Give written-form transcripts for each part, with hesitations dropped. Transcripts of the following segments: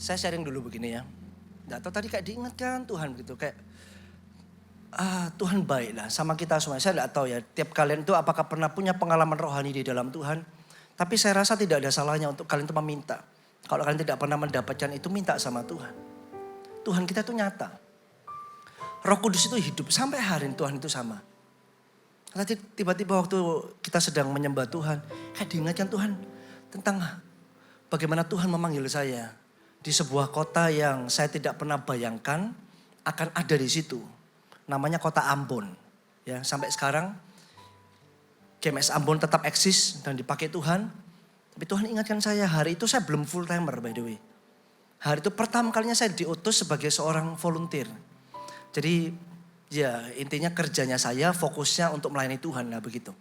Saya sharing dulu begini ya. Nggak tahu tadi kayak diingatkan Tuhan gitu. Kayak Tuhan baik lah sama kita semua. Saya nggak tahu ya tiap kalian itu apakah pernah punya pengalaman rohani di dalam Tuhan. Tapi saya rasa tidak ada salahnya untuk kalian itu meminta. Kalau kalian tidak pernah mendapatkan itu minta sama Tuhan. Tuhan kita itu nyata. Roh Kudus itu hidup sampai hari ini Tuhan itu sama. Nanti tiba-tiba waktu kita sedang menyembah Tuhan. Kayak diingatkan Tuhan tentang bagaimana Tuhan memanggil saya. Di sebuah kota yang saya tidak pernah bayangkan akan ada di situ. Namanya kota Ambon. Ya, sampai sekarang GMS Ambon tetap eksis dan dipakai Tuhan. Tapi Tuhan ingatkan saya, hari itu saya belum full timer by the way. Hari itu pertama kalinya saya diutus sebagai seorang volunteer. Jadi ya intinya kerjanya saya fokusnya untuk melayani Tuhan lah begitu.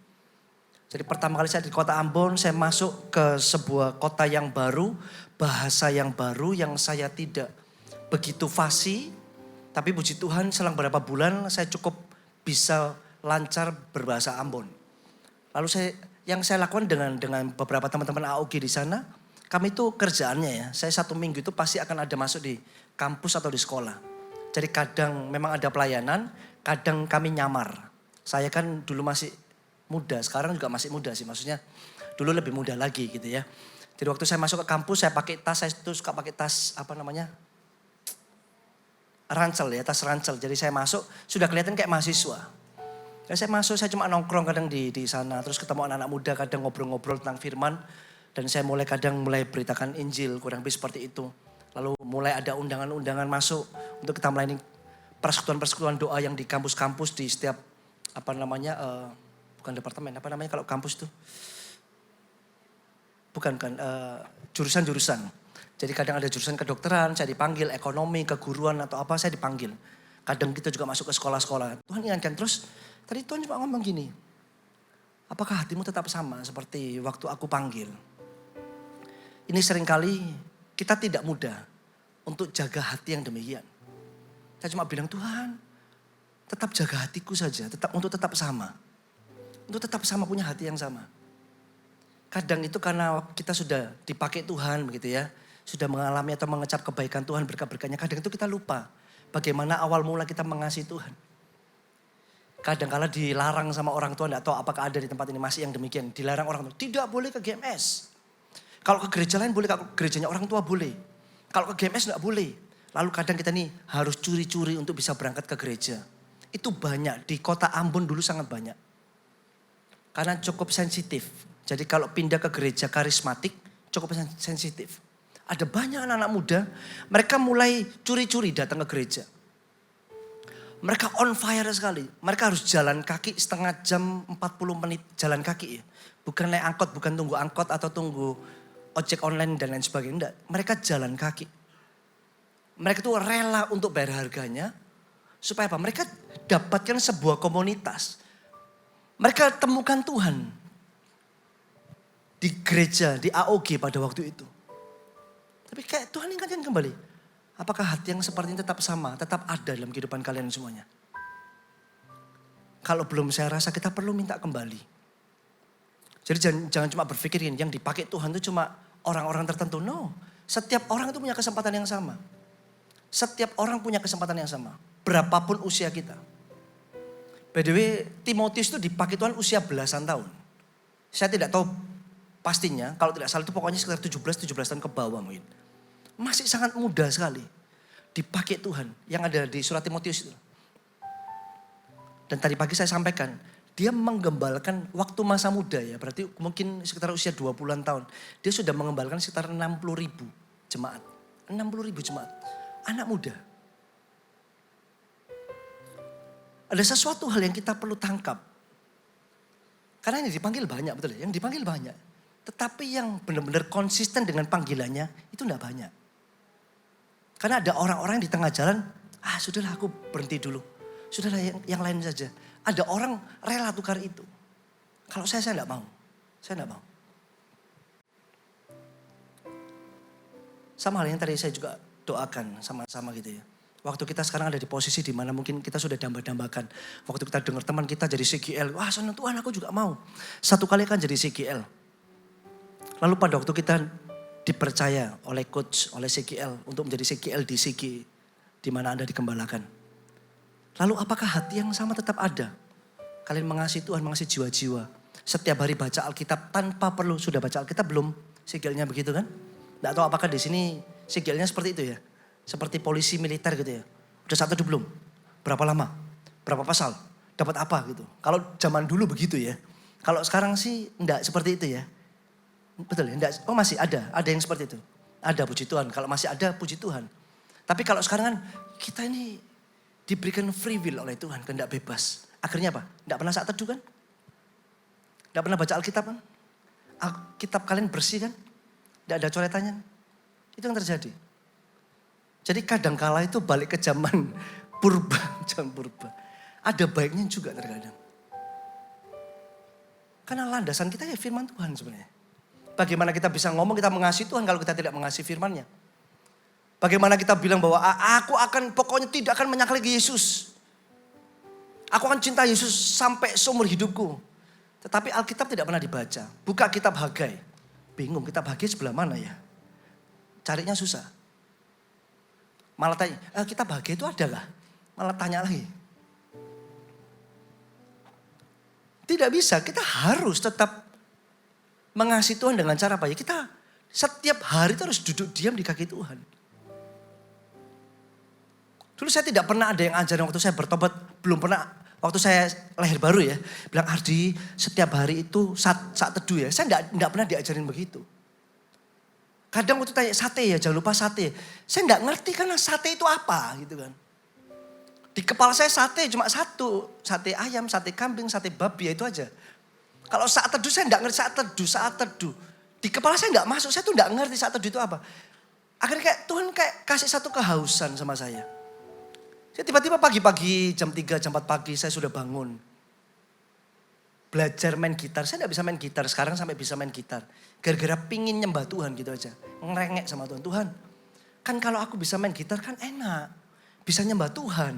Jadi pertama kali saya di kota Ambon, saya masuk ke sebuah kota yang baru, bahasa yang baru yang saya tidak begitu fasih. Tapi puji Tuhan selang beberapa bulan saya cukup bisa lancar berbahasa Ambon. Lalu yang saya lakukan dengan beberapa teman-teman AOG di sana, kami itu kerjaannya ya, saya 1 minggu itu pasti akan ada masuk di kampus atau di sekolah. Jadi kadang memang ada pelayanan, kadang kami nyamar. Saya kan dulu masih muda, sekarang juga masih muda sih, maksudnya dulu lebih muda lagi gitu ya. Jadi waktu saya masuk ke kampus saya pakai tas, saya itu suka pakai tas ransel ya, tas ransel. Jadi saya masuk sudah kelihatan kayak mahasiswa. Dan saya masuk, saya cuma nongkrong kadang di sana. Terus ketemu anak-anak muda, kadang ngobrol-ngobrol tentang firman. Dan saya mulai beritakan Injil, kurang lebih seperti itu. Lalu mulai ada undangan-undangan masuk untuk kita melayani persekutuan-persekutuan doa yang di kampus-kampus di setiap bukan departemen, kalau kampus itu? Jurusan-jurusan. Jadi kadang ada jurusan kedokteran, saya dipanggil, ekonomi, keguruan atau apa, saya dipanggil. Kadang kita juga masuk ke sekolah-sekolah. Tuhan ingatkan terus, tadi Tuhan cuma ngomong gini, apakah hatimu tetap sama seperti waktu aku panggil? Ini seringkali kita tidak mudah untuk jaga hati yang demikian. Saya cuma bilang, Tuhan tetap jaga hatiku saja, untuk tetap sama. Untuk tetap sama, punya hati yang sama. Kadang itu karena kita sudah dipakai Tuhan begitu ya. Sudah mengalami atau mengecap kebaikan Tuhan, berkat-berkatnya. Kadang itu kita lupa bagaimana awal mula kita mengasihi Tuhan. Kadang-kala dilarang sama orang tua, tidak tahu apakah ada di tempat ini masih yang demikian. Dilarang orang tua, tidak boleh ke GMS. Kalau ke gereja lain boleh, kalau ke gerejanya orang tua boleh. Kalau ke GMS tidak boleh. Lalu kadang kita nih harus curi-curi untuk bisa berangkat ke gereja. Itu banyak, di kota Ambon dulu sangat banyak. Karena cukup sensitif. Jadi kalau pindah ke gereja karismatik cukup sensitif. Ada banyak anak-anak muda, mereka mulai curi-curi datang ke gereja. Mereka on fire sekali. Mereka harus jalan kaki setengah jam 40 menit jalan kaki ya. Bukan naik angkot, bukan tunggu angkot atau tunggu ojek online dan lain sebagainya. Enggak, mereka jalan kaki. Mereka tuh rela untuk bayar harganya. Supaya apa? Mereka dapatkan sebuah komunitas. Mereka temukan Tuhan. Di gereja, di AOG pada waktu itu. Tapi kayak Tuhan ingatkan kembali. Apakah hati yang seperti ini tetap sama, tetap ada dalam kehidupan kalian semuanya? Kalau belum, saya rasa kita perlu minta kembali. Jadi jangan cuma berpikir ini, yang dipakai Tuhan itu cuma orang-orang tertentu. No, setiap orang itu punya kesempatan yang sama. Setiap orang punya kesempatan yang sama. Berapapun usia kita. By the way, Timotius itu dipakai Tuhan usia belasan tahun. Saya tidak tahu pastinya, kalau tidak salah itu pokoknya sekitar 17 tahun ke bawah mungkin. Masih sangat muda sekali. Dipakai Tuhan yang ada di surat Timotius itu. Dan tadi pagi saya sampaikan, dia menggembalkan waktu masa muda ya. Berarti mungkin sekitar usia 20-an tahun. Dia sudah menggembalkan sekitar 60.000 jemaat. 60.000 jemaat. Anak muda. Ada sesuatu hal yang kita perlu tangkap. Karena ini dipanggil banyak, betul ya? Yang dipanggil banyak. Tetapi yang benar-benar konsisten dengan panggilannya itu enggak banyak. Karena ada orang-orang di tengah jalan, sudahlah aku berhenti dulu. Sudahlah yang lain saja. Ada orang rela tukar itu. Kalau saya enggak mau. Saya enggak mau. Sama halnya tadi saya juga doakan sama-sama gitu ya. Waktu kita sekarang ada di posisi di mana mungkin kita sudah damba-dambakan. Waktu kita dengar teman kita jadi CGL, wah senang Tuhan aku juga mau. Satu kali kan jadi CGL. Lalu pada waktu kita dipercaya oleh coach, oleh CGL untuk menjadi CGL di Sigi di mana Anda digembalakan. Lalu apakah hati yang sama tetap ada? Kalian mengasihi Tuhan, mengasihi jiwa-jiwa. Setiap hari baca Alkitab tanpa perlu, sudah baca Alkitab belum? CGL-nya begitu kan? Nggak tahu apakah di sini CGL-nya seperti itu ya? Seperti polisi militer gitu ya? Udah saat teduh belum? Berapa lama? Berapa pasal? Dapat apa gitu? Kalau zaman dulu begitu ya. Kalau sekarang sih enggak seperti itu ya. Betul ya? Enggak. Oh masih ada yang seperti itu. Ada, puji Tuhan. Kalau masih ada, puji Tuhan. Tapi kalau sekarang kan kita ini diberikan free will oleh Tuhan, kehendak bebas. Akhirnya apa? Enggak pernah saat teduh kan? Enggak pernah baca Alkitab kan? Alkitab kalian bersih kan? Enggak ada coretannya. Itu yang terjadi. Jadi kadangkala itu balik ke zaman purba, zaman purba. Ada baiknya juga terkadang. Karena landasan kita ya firman Tuhan sebenarnya. Bagaimana kita bisa ngomong kita mengasihi Tuhan kalau kita tidak mengasihi firman-Nya? Bagaimana kita bilang bahwa aku akan pokoknya tidak akan menyakali Yesus. Aku akan cinta Yesus sampai seumur hidupku. Tetapi Alkitab tidak pernah dibaca. Buka kitab Hagai. Bingung kitab Hagai sebelah mana ya? Carinya susah. Malah tanya, kitab Hagai itu ada lah. Malah tanya lagi. Tidak bisa, kita harus tetap mengasihi Tuhan dengan cara apa ya? Kita setiap hari itu harus duduk diam di kaki Tuhan. Dulu saya tidak pernah ada yang ajarin waktu saya bertobat. Belum pernah, waktu saya lahir baru ya. Bilang Ardi setiap hari itu saat teduh ya. Saya tidak pernah diajarin begitu. Kadang waktu tanya sate ya, jangan lupa sate. Saya tidak ngerti karena sate itu apa gitu kan. Di kepala saya sate cuma satu. Sate ayam, sate kambing, sate babi ya itu aja. Kalau saat teduh saya tidak ngerti saat teduh. Di kepala saya tidak masuk, saya tuh tidak ngerti saat teduh itu apa. Akhirnya kayak Tuhan kayak kasih satu kehausan sama saya. Saya tiba-tiba pagi-pagi jam 3, jam 4 pagi saya sudah bangun. Belajar main gitar, saya tidak bisa main gitar. Sekarang sampai bisa main gitar. Gara-gara pingin nyembah Tuhan gitu aja. Ngerengek sama Tuhan. Tuhan, kan kalau aku bisa main gitar kan enak. Bisa nyembah Tuhan.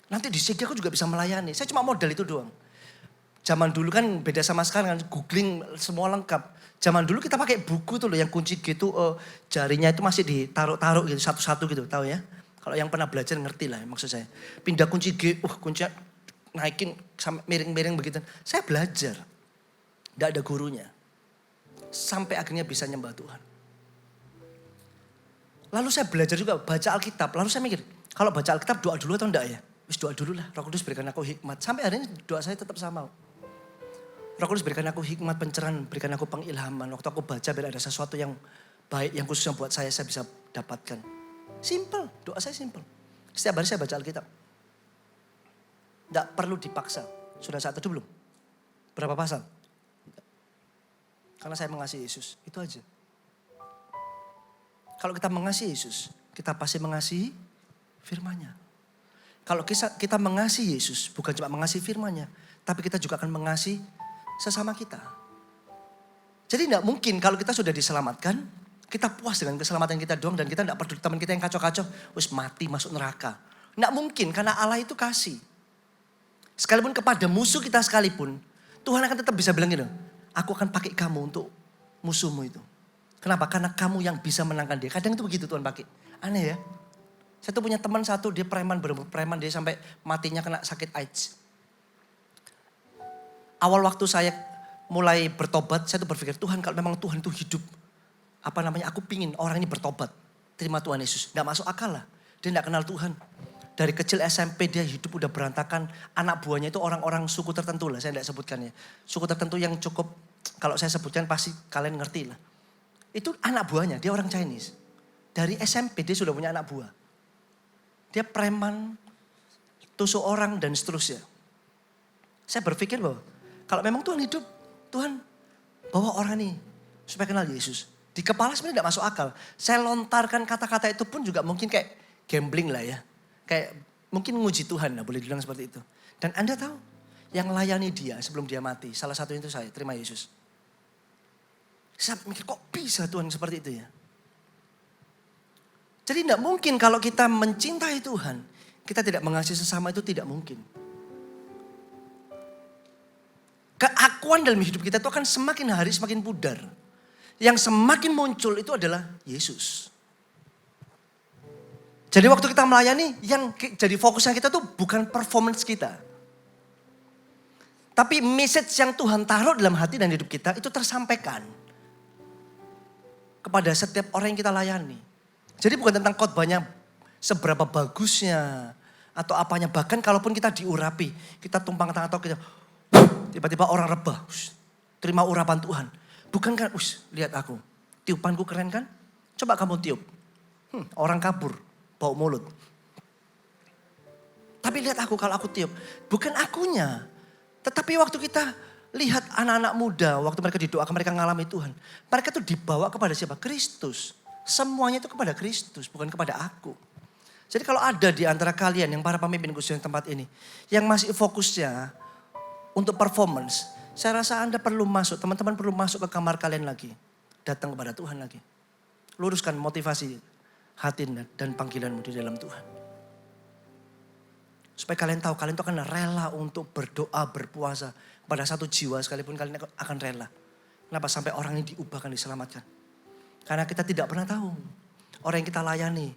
Nanti di sini aku juga bisa melayani. Saya cuma modal itu doang. Zaman dulu kan beda sama sekarang kan. Googling semua lengkap. Zaman dulu kita pakai buku tuh loh yang kunci gitu. Jarinya itu masih ditaruh-taruh gitu satu-satu gitu. Tahu ya? Kalau yang pernah belajar ngerti lah maksud saya. Pindah kunci G, kuncinya naikin sampai miring-miring begitu. Saya belajar. Tidak ada gurunya. Sampai akhirnya bisa nyembah Tuhan. Lalu saya belajar juga baca Alkitab. Lalu saya mikir, kalau baca Alkitab doa dulu atau enggak ya? Wis doa dulu lah, Roh Kudus berikan aku hikmat. Sampai hari ini doa saya tetap sama. Roh Kudus berikan aku hikmat, pencerahan, berikan aku pengilhaman. Waktu aku baca biar ada sesuatu yang baik, yang khusus yang buat saya bisa dapatkan. Simple, doa saya simple. Setiap hari saya baca Alkitab. Tidak perlu dipaksa. Sudah saat itu belum? Berapa pasal? Karena saya mengasihi Yesus, itu aja. Kalau kita mengasihi Yesus, kita pasti mengasihi firman-Nya. Kalau kita mengasihi Yesus, bukan cuma mengasihi firman-Nya, tapi kita juga akan mengasihi sesama kita. Jadi tidak mungkin kalau kita sudah diselamatkan, kita puas dengan keselamatan kita doang dan kita tidak peduli teman kita yang kacau-kacau, wis mati masuk neraka. Tidak mungkin karena Allah itu kasih. Sekalipun kepada musuh kita sekalipun, Tuhan akan tetap bisa bilang gitu, aku akan pakai kamu untuk musuhmu itu. Kenapa? Karena kamu yang bisa menangkan dia. Kadang itu begitu Tuhan pakai. Aneh ya. Saya tuh punya teman satu, dia preman, dia sampai matinya kena sakit AIDS. Awal waktu saya mulai bertobat, saya tuh berpikir, Tuhan kalau memang Tuhan itu hidup, aku pingin orang ini bertobat. Terima Tuhan Yesus. Nggak masuk akal lah. Dia nggak kenal Tuhan. Dari kecil SMP dia hidup udah berantakan. Anak buahnya itu orang-orang suku tertentu lah, saya nggak sebutkan ya. Suku tertentu yang cukup, kalau saya sebutkan pasti kalian ngerti lah. Itu anak buahnya, dia orang Chinese. Dari SMP dia sudah punya anak buah. Dia preman, tusuk orang dan seterusnya. Saya berpikir bahwa kalau memang Tuhan hidup, Tuhan bawa orang ini supaya kenal Yesus. Di kepala sebenarnya tidak masuk akal. Saya lontarkan kata-kata itu pun juga mungkin kayak gambling lah ya. Kayak mungkin nguji Tuhan lah, boleh dibilang seperti itu. Dan Anda tahu, yang layani dia sebelum dia mati, salah satunya itu saya, terima Yesus. Saya mikir kok bisa Tuhan seperti itu ya. Jadi tidak mungkin kalau kita mencintai Tuhan, kita tidak mengasihi sesama itu tidak mungkin. Keakuan dalam hidup kita itu akan semakin hari semakin pudar. Yang semakin muncul itu adalah Yesus. Jadi waktu kita melayani, yang jadi fokusnya kita tuh bukan performance kita. Tapi message yang Tuhan taruh dalam hati dan hidup kita itu tersampaikan kepada setiap orang yang kita layani. Jadi bukan tentang khotbahnya seberapa bagusnya atau apanya. Bahkan kalaupun kita diurapi, kita tumpang tangan atau kita tiba-tiba orang rebah, terima urapan Tuhan. Bukan kan, lihat aku, tiupanku keren kan? Coba kamu tiup. Orang kabur, bau mulut. Tapi lihat aku kalau aku tiup, bukan akunya. Tetapi waktu kita lihat anak-anak muda, waktu mereka didoakan, mereka mengalami Tuhan. Mereka tuh dibawa kepada siapa? Kristus. Semuanya itu kepada Kristus, bukan kepada aku. Jadi kalau ada di antara kalian yang para pemimpin khusus di tempat ini, yang masih fokusnya untuk performance, saya rasa Anda perlu masuk, teman-teman perlu masuk ke kamar kalian lagi. Datang kepada Tuhan lagi. Luruskan motivasi hati dan panggilanmu di dalam Tuhan. Supaya kalian tahu, kalian itu akan rela untuk berdoa, berpuasa. Pada satu jiwa sekalipun kalian akan rela. Kenapa? Sampai orang ini diubahkan, diselamatkan. Karena kita tidak pernah tahu. Orang yang kita layani.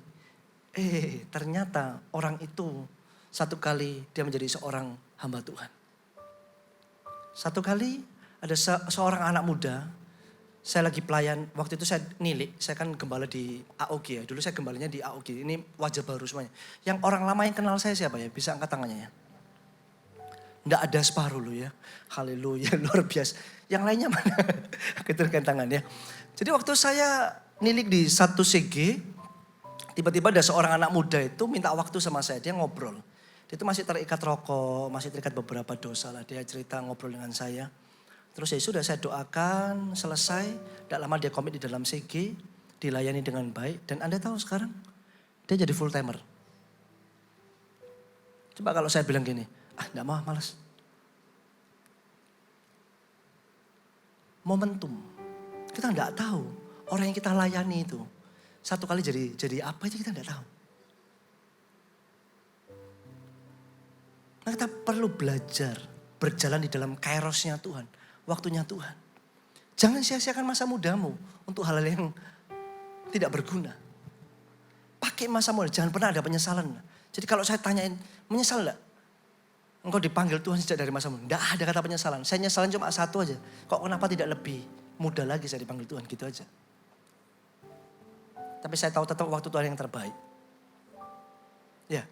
Ternyata orang itu satu kali dia menjadi seorang hamba Tuhan. Satu kali ada seorang anak muda. Saya lagi pelayan, waktu itu saya nilik, saya kan gembala di AOG ya. Dulu saya gembalanya di AOG, ini wajah baru semuanya. Yang orang lama yang kenal saya siapa ya? Bisa angkat tangannya ya. Nggak ada separuh loh ya. Haleluya, luar biasa. Yang lainnya mana? Keturkan tangan ya. Jadi waktu saya nilik di satu CG, tiba-tiba ada seorang anak muda itu minta waktu sama saya, dia ngobrol. Dia itu masih terikat rokok, masih terikat beberapa dosa lah. Dia cerita ngobrol dengan saya. Terus ya sudah saya doakan, selesai. Tidak lama dia komit di dalam CG, dilayani dengan baik. Dan Anda tahu sekarang, dia jadi full timer. Coba kalau saya bilang gini, enggak mau, malas. Momentum. Kita enggak tahu, orang yang kita layani itu, satu kali jadi apa itu kita enggak tahu. Nah kita perlu belajar, berjalan di dalam kairosnya Tuhan. Waktunya Tuhan. Jangan sia-siakan masa mudamu untuk hal-hal yang tidak berguna. Pakai masa muda, jangan pernah ada penyesalan. Jadi kalau saya tanyain, menyesal enggak? Engkau dipanggil Tuhan sejak dari masa muda. Enggak ada kata penyesalan. Saya nyesalan cuma satu aja. Kok kenapa tidak lebih muda lagi saya dipanggil Tuhan, gitu aja. Tapi saya tahu tetap waktu Tuhan yang terbaik. Ya.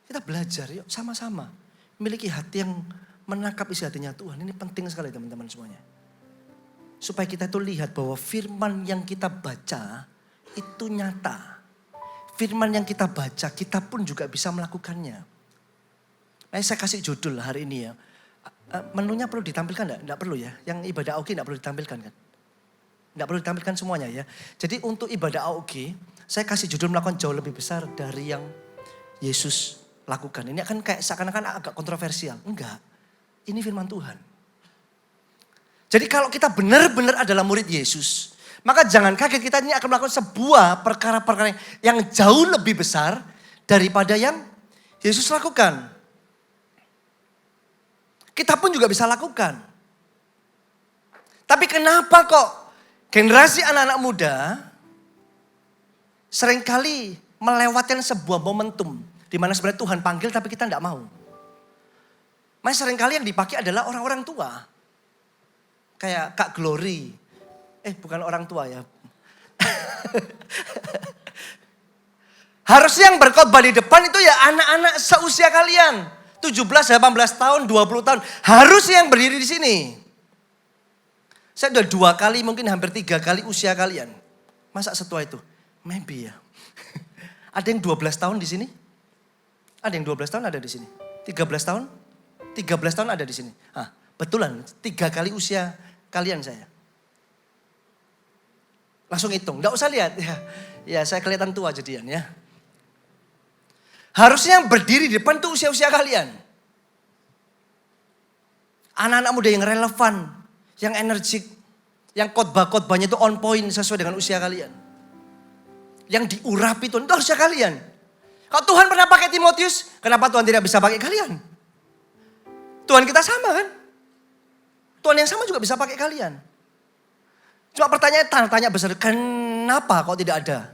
Kita belajar yuk sama-sama. Miliki hati yang menangkap isi hatinya Tuhan. Ini penting sekali teman-teman semuanya. Supaya kita tuh lihat bahwa firman yang kita baca itu nyata. Firman yang kita baca kita pun juga bisa melakukannya. Nah, saya kasih judul hari ini ya. Menunya perlu ditampilkan enggak? Enggak perlu ya. Yang ibadah AOG enggak perlu ditampilkan kan? Enggak perlu ditampilkan semuanya ya. Jadi untuk ibadah AOG saya kasih judul melakukan jauh lebih besar dari yang Yesus lakukan. Ini akan kayak seakan-akan agak kontroversial. Enggak. Ini firman Tuhan. Jadi kalau kita benar-benar adalah murid Yesus, maka jangan kaget kita ini akan melakukan sebuah perkara-perkara yang jauh lebih besar daripada yang Yesus lakukan. Kita pun juga bisa lakukan. Tapi kenapa kok generasi anak-anak muda seringkali melewatkan sebuah momentum di mana sebenarnya Tuhan panggil tapi kita tidak mau. Mas seringkali yang dipakai adalah orang-orang tua. Kayak Kak Glory. Bukan orang tua ya. Harusnya yang berkhotbah di depan itu ya anak-anak seusia kalian. 17, 18 tahun, 20 tahun. Harusnya yang berdiri di sini. Saya udah 2 kali, mungkin hampir 3 kali usia kalian. Masa setua itu? Maybe ya. Ada yang 12 tahun di sini? Ada yang 12 tahun ada di sini. 13 tahun? 13 tahun ada di sini. Betulan 3 kali usia kalian saya. Langsung hitung, enggak usah lihat. Ya saya kelihatan tua jadian ya. Harusnya yang berdiri di depan tuh usia-usia kalian. Anak-anak muda yang relevan, yang energik, yang khotbah-khotbahnya itu on point sesuai dengan usia kalian. Yang diurapi Tuhan itu harusnya kalian. Kalau Tuhan pernah pakai Timotius, kenapa Tuhan tidak bisa pakai kalian? Tuhan kita sama kan? Tuhan yang sama juga bisa pakai kalian. Cuma pertanyaan tanya besar, kenapa kok tidak ada?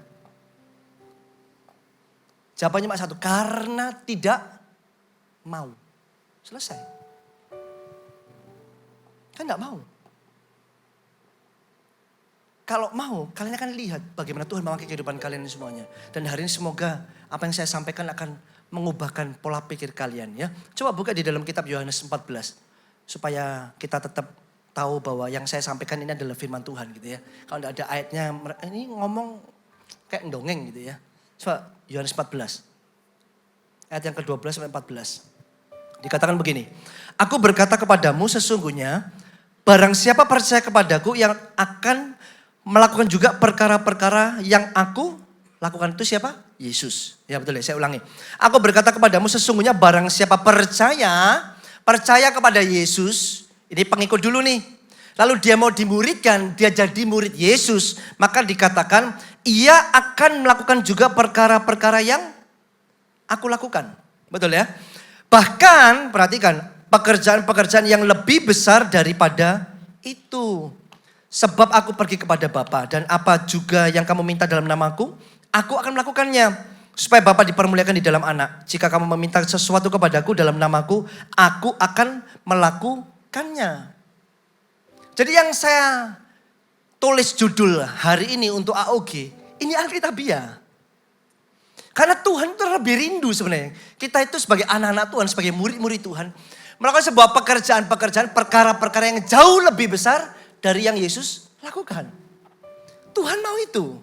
Jawabannya cuma satu, karena tidak mau. Selesai. Kan enggak mau. Kalau mau, kalian akan lihat bagaimana Tuhan memakai kehidupan kalian semuanya. Dan hari ini semoga apa yang saya sampaikan akan mengubahkan pola pikir kalian ya. Coba buka di dalam kitab Yohanes 14. Supaya kita tetap tahu bahwa yang saya sampaikan ini adalah firman Tuhan gitu ya. Kalau tidak ada ayatnya, ini ngomong kayak dongeng gitu ya. Coba Yohanes 14. Ayat yang ke-12 sampai 14. Dikatakan begini. Aku berkata kepadamu sesungguhnya, barang siapa percaya kepadaku yang akan melakukan juga perkara-perkara yang aku lakukan. Itu siapa? Yesus. Ya betul ya, saya ulangi. Aku berkata kepadamu sesungguhnya barang siapa percaya kepada Yesus. Ini pengikut dulu nih. Lalu dia mau dimuridkan, dia jadi murid Yesus. Maka dikatakan ia akan melakukan juga perkara-perkara yang aku lakukan. Betul ya? Bahkan perhatikan pekerjaan-pekerjaan yang lebih besar daripada itu. Sebab aku pergi kepada Bapa dan apa juga yang kamu minta dalam namaku, aku akan melakukannya. Supaya Bapa dipermuliakan di dalam anak. Jika kamu meminta sesuatu kepadaku dalam namaku, aku akan melakukannya. Jadi yang saya tulis judul hari ini untuk AOG, ini Alkitabiah. Karena Tuhan itu lebih rindu sebenarnya. Kita itu sebagai anak-anak Tuhan, sebagai murid-murid Tuhan, melakukan sebuah pekerjaan-pekerjaan, perkara-perkara yang jauh lebih besar dari yang Yesus lakukan. Tuhan mau itu.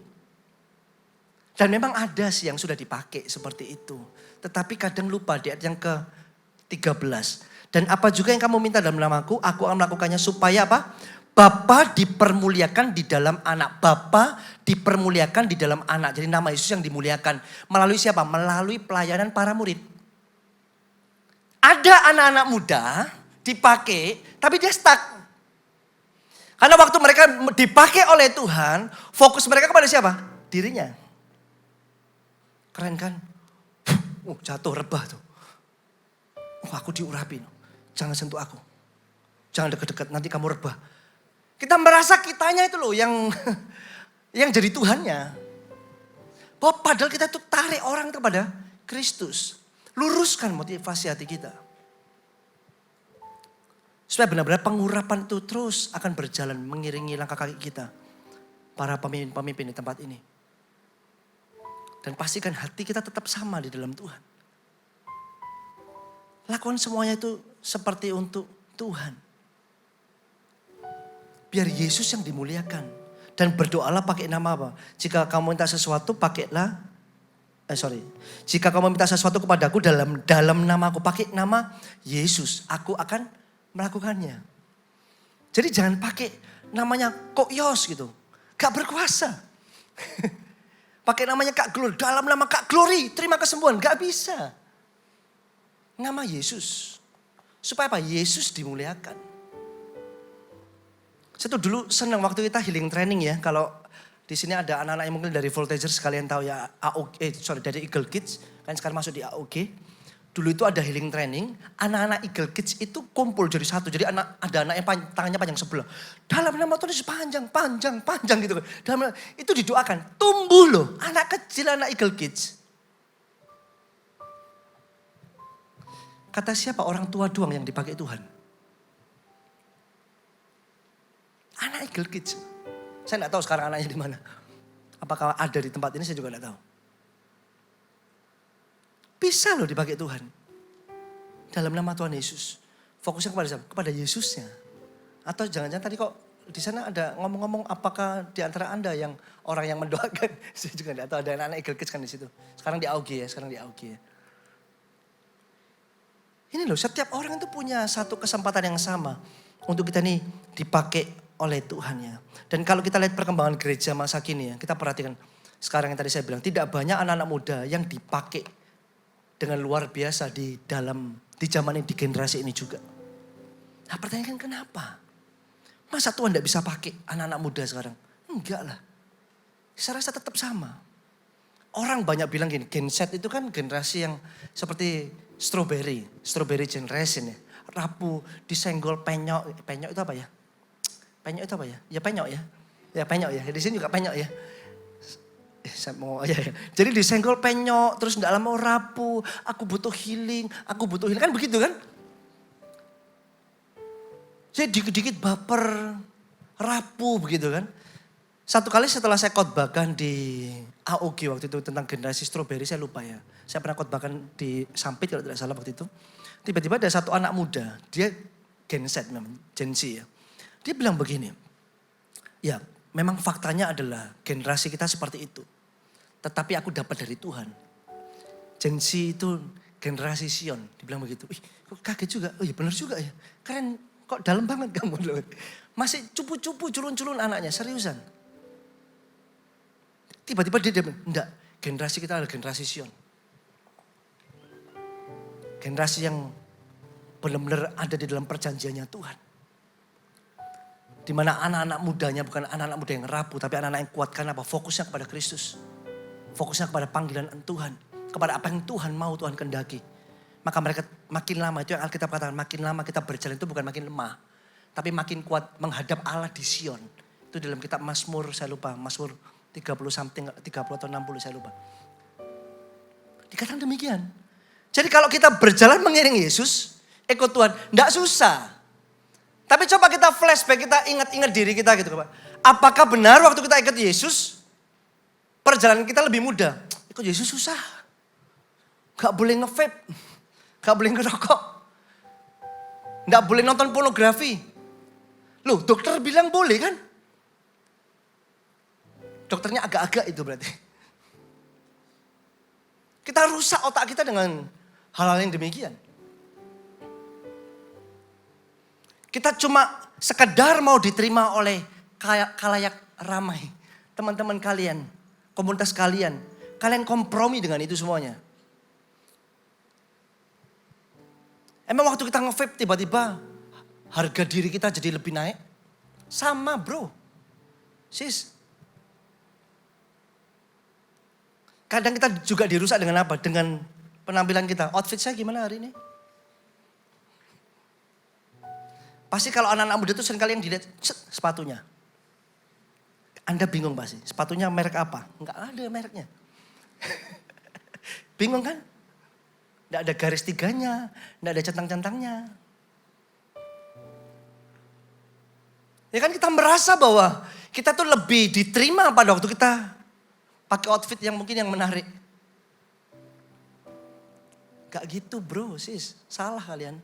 Dan memang ada sih yang sudah dipakai seperti itu. Tetapi kadang lupa di ayat yang ke-13. Dan apa juga yang kamu minta dalam namaku, aku akan melakukannya supaya apa? Bapa dipermuliakan di dalam anak. Bapa dipermuliakan di dalam anak. Jadi nama Yesus yang dimuliakan. Melalui siapa? Melalui pelayanan para murid. Ada anak-anak muda dipakai, tapi dia stuck. Karena waktu mereka dipakai oleh Tuhan, fokus mereka kepada siapa? Dirinya. Keren kan? Jatuh rebah tuh. Aku diurapi. Jangan sentuh aku. Jangan dekat-dekat, nanti kamu rebah. Kita merasa kitanya itu loh yang jadi Tuhannya. Bahwa padahal kita tuh tarik orang kepada Kristus. Luruskan motivasi hati kita. Supaya benar-benar pengurapan itu terus akan berjalan mengiringi langkah kaki kita. Para pemimpin-pemimpin di tempat ini. Dan pastikan hati kita tetap sama di dalam Tuhan. Lakukan semuanya itu seperti untuk Tuhan. Biar Yesus yang dimuliakan. Dan berdoalah pakai nama apa? Jika kamu minta sesuatu pakailah. Jika kamu minta sesuatu kepadaku dalam nama aku. Pakai nama Yesus. Aku akan melakukannya. Jadi jangan pakai namanya Kok Yos gitu. Gak berkuasa. Pakai namanya Kak Glory. Dalam nama Kak Glory terima kesembuhan. Gak bisa. Nama Yesus. Supaya apa? Yesus dimuliakan. Saya tuh dulu senang waktu kita healing training ya. Kalau di sini ada anak-anak yang mungkin dari Voltagers sekalian tahu ya. Dari Eagle Kids. Kan sekarang masuk di AOG. Dulu itu ada healing training, anak-anak Eagle Kids itu kumpul jadi satu. Jadi ada anak yang tangannya panjang sebelah. Dalam nama Tuhan Yesus panjang gitu. Itu didoakan, tumbuh loh. Anak kecil, anak Eagle Kids. Kata siapa? Orang tua doang yang dipakai Tuhan. Anak Eagle Kids. Saya gak tahu sekarang anaknya di mana. Apakah ada di tempat ini saya juga gak tahu. Bisa loh dipakai Tuhan. Dalam nama Tuhan Yesus. Fokusnya kepada siapa? Kepada Yesusnya. Atau jangan-jangan tadi kok di sana ada ngomong-ngomong apakah di antara Anda yang orang yang mendoakan. Saya juga tidak tahu, ada anak-anak Eagle Kids kan di situ. Sekarang di AOG ya. Ini loh, setiap orang itu punya satu kesempatan yang sama. Untuk kita nih dipakai oleh Tuhan ya. Dan kalau kita lihat perkembangan gereja masa kini ya. Kita perhatikan sekarang yang tadi saya bilang. Tidak banyak anak-anak muda yang dipakai dengan luar biasa di zaman ini, di generasi ini juga. Nah pertanyaan kenapa? Masa Tuhan tidak bisa pakai anak-anak muda sekarang? Enggak lah. Saya rasa tetap sama. Orang banyak bilang gini, Gen Z itu kan generasi yang seperti strawberry generation ya. Rapuh, disenggol, penyok itu apa ya? Penyok itu apa ya? Ya penyok ya. Ya penyok ya, di sini juga penyok ya. Saya mau ya. Jadi disenggol penyok, terus nggak lama rapuh. Aku butuh healing, kan begitu kan? Saya dikit-dikit baper, rapuh begitu kan? Satu kali setelah saya khotbahkan di AOG waktu itu tentang generasi strawberry, saya lupa ya. Saya pernah khotbahkan di Sampit kalau tidak salah waktu itu. Tiba-tiba ada satu anak muda, dia Gen Z memang, Gen Z ya. Dia bilang begini, ya memang faktanya adalah generasi kita seperti itu. Tetapi aku dapat dari Tuhan. Gen Z itu generasi Sion, dibilang begitu. Ih, kok kaget juga, oh iya benar juga ya. Keren, kok dalam banget kamu loh. Masih cupu-cupu, culun-culun anaknya, seriusan. Tiba-tiba dia bilang, enggak, generasi kita adalah generasi Sion. Generasi yang benar-benar ada di dalam perjanjiannya Tuhan. Di mana anak-anak mudanya bukan anak-anak muda yang rapuh, tapi anak-anak yang kuat. Karena apa? Fokusnya kepada Kristus. Fokusnya kepada panggilan Tuhan. Kepada apa yang Tuhan mau, Tuhan kehendaki. Maka mereka makin lama, itu yang Alkitab katakan, makin lama kita berjalan itu bukan makin lemah. Tapi makin kuat menghadap Allah di Sion. Itu dalam kitab Mazmur, saya lupa, Mazmur 30 something, 30 atau 60 saya lupa. Dikatakan demikian. Jadi kalau kita berjalan mengiring Yesus, ikut Tuhan, enggak susah. Tapi coba kita flashback, kita ingat-ingat diri kita gitu. Apakah benar waktu kita ikut Yesus, perjalanan kita lebih mudah? Ikut Yesus susah. Gak boleh nge-vape, gak boleh ngerokok, gak boleh nonton pornografi. Loh, dokter bilang boleh kan? Dokternya agak-agak itu berarti. Kita rusak otak kita dengan hal-hal yang demikian. Kita cuma sekedar mau diterima oleh khalayak ramai. Teman-teman kalian, komunitas kalian. Kalian kompromi dengan itu semuanya. Emang waktu kita nge-vape tiba-tiba harga diri kita jadi lebih naik? Sama bro. Sis. Kadang kita juga dirusak dengan apa? Dengan penampilan kita. Outfit saya gimana hari ini? Pasti kalau anak-anak muda itu seringkali yang dilihat sepatunya. Anda bingung pasti. Sepatunya merek apa? Enggak ada mereknya. Bingung kan? Enggak ada garis tiganya. Enggak ada centang-centangnya. Ya kan kita merasa bahwa kita tuh lebih diterima pada waktu kita pakai outfit yang mungkin yang menarik. Gak gitu bro, sis. Salah kalian.